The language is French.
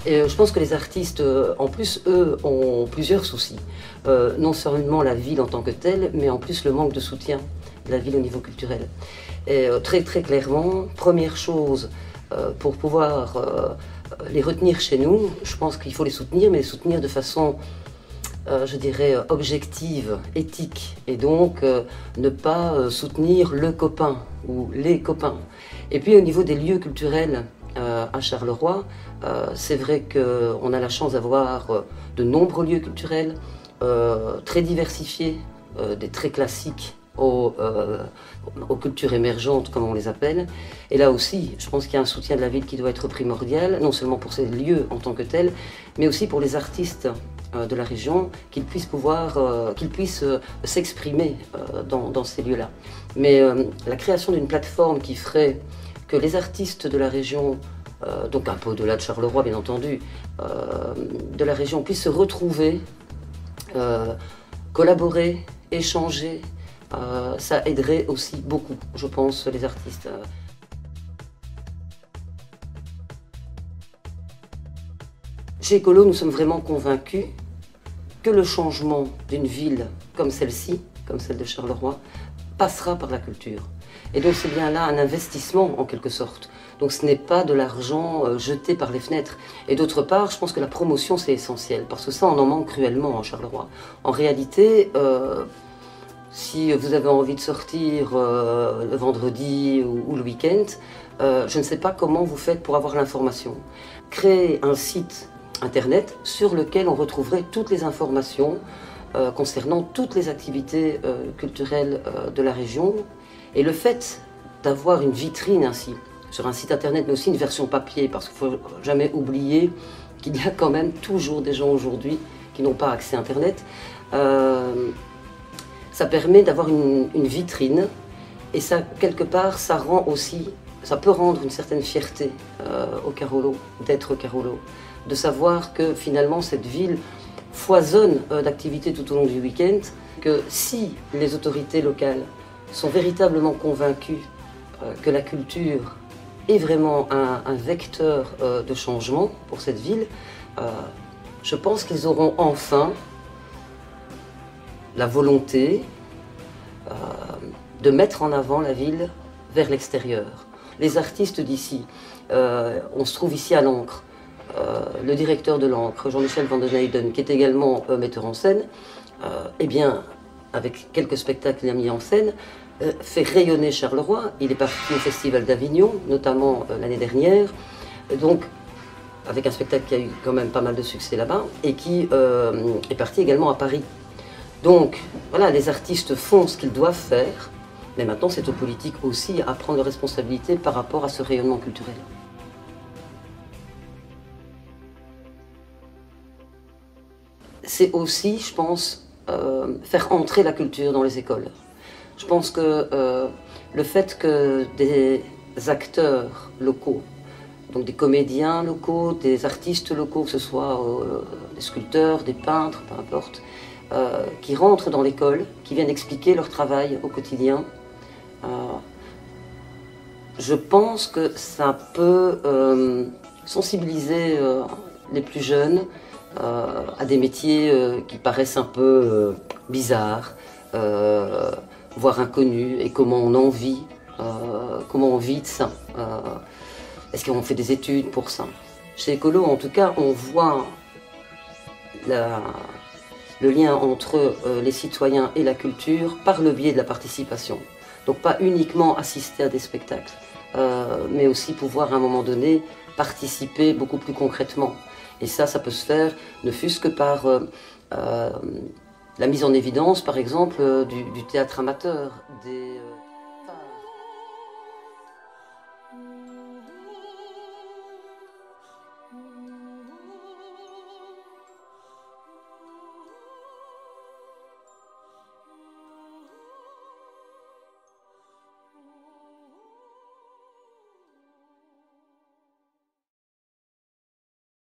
Et je pense que les artistes, en plus, eux, ont plusieurs soucis. Non seulement la ville en tant que telle, mais en plus le manque de soutien de la ville au niveau culturel. Et très très clairement, première chose, pour pouvoir les retenir chez nous, je pense qu'il faut les soutenir, mais les soutenir de façon, je dirais, objective, éthique. Et donc, ne pas soutenir le copain ou les copains. Et puis au niveau des lieux culturels, à Charleroi, c'est vrai qu'on a la chance d'avoir de nombreux lieux culturels très diversifiés, des très classiques aux cultures émergentes, comme on les appelle. Et là aussi, je pense qu'il y a un soutien de la ville qui doit être primordial, non seulement pour ces lieux en tant que tels, mais aussi pour les artistes de la région, qu'ils puissent s'exprimer dans ces lieux-là. Mais la création d'une plateforme qui ferait que les artistes de la région, donc un peu au-delà de Charleroi bien entendu, de la région puissent se retrouver, collaborer, échanger, ça aiderait aussi beaucoup, je pense, les artistes. Chez Écolo, nous sommes vraiment convaincus que le changement d'une ville comme celle-ci, comme celle de Charleroi, passera par la culture. Et donc c'est bien là un investissement en quelque sorte. Donc ce n'est pas de l'argent jeté par les fenêtres. Et d'autre part, je pense que la promotion c'est essentiel, parce que ça on en manque cruellement en Charleroi. En réalité, si vous avez envie de sortir le vendredi ou le week-end, je ne sais pas comment vous faites pour avoir l'information. Créer un site internet sur lequel on retrouverait toutes les informations concernant toutes les activités culturelles de la région. Et le fait d'avoir une vitrine ainsi, sur un site internet, mais aussi une version papier, parce qu'il ne faut jamais oublier qu'il y a quand même toujours des gens aujourd'hui qui n'ont pas accès à internet, ça permet d'avoir une vitrine, et ça, quelque part, ça peut rendre une certaine fierté au Carolo, d'être Carolo, de savoir que finalement cette ville foisonne d'activités tout au long du week-end, que si les autorités locales sont véritablement convaincus que la culture est vraiment un vecteur de changement pour cette ville, je pense qu'ils auront enfin la volonté de mettre en avant la ville vers l'extérieur. Les artistes d'ici, on se trouve ici à l'Ancre, le directeur de l'Ancre, Jean-Michel Van den Eyden, qui est également metteur en scène, eh bien, avec quelques spectacles qu'il a mis en scène, fait rayonner Charleroi. Il est parti au Festival d'Avignon, notamment l'année dernière, donc avec un spectacle qui a eu quand même pas mal de succès là-bas, et qui est parti également à Paris. Donc voilà, les artistes font ce qu'ils doivent faire, mais maintenant c'est aux politiques aussi à prendre leurs responsabilités par rapport à ce rayonnement culturel. C'est aussi, je pense, faire entrer la culture dans les écoles. Je pense que le fait que des acteurs locaux, donc des comédiens locaux, des artistes locaux, que ce soit des sculpteurs, des peintres, peu importe, qui rentrent dans l'école, qui viennent expliquer leur travail au quotidien, je pense que ça peut sensibiliser les plus jeunes à des métiers qui paraissent un peu bizarres, voire inconnus, et comment on vit de ça. Est-ce qu'on fait des études pour ça? Chez Écolo, en tout cas, on voit le lien entre les citoyens et la culture par le biais de la participation. Donc pas uniquement assister à des spectacles, mais aussi pouvoir à un moment donné participer beaucoup plus concrètement. Et ça peut se faire ne fût-ce que par la mise en évidence, par exemple, du théâtre amateur, des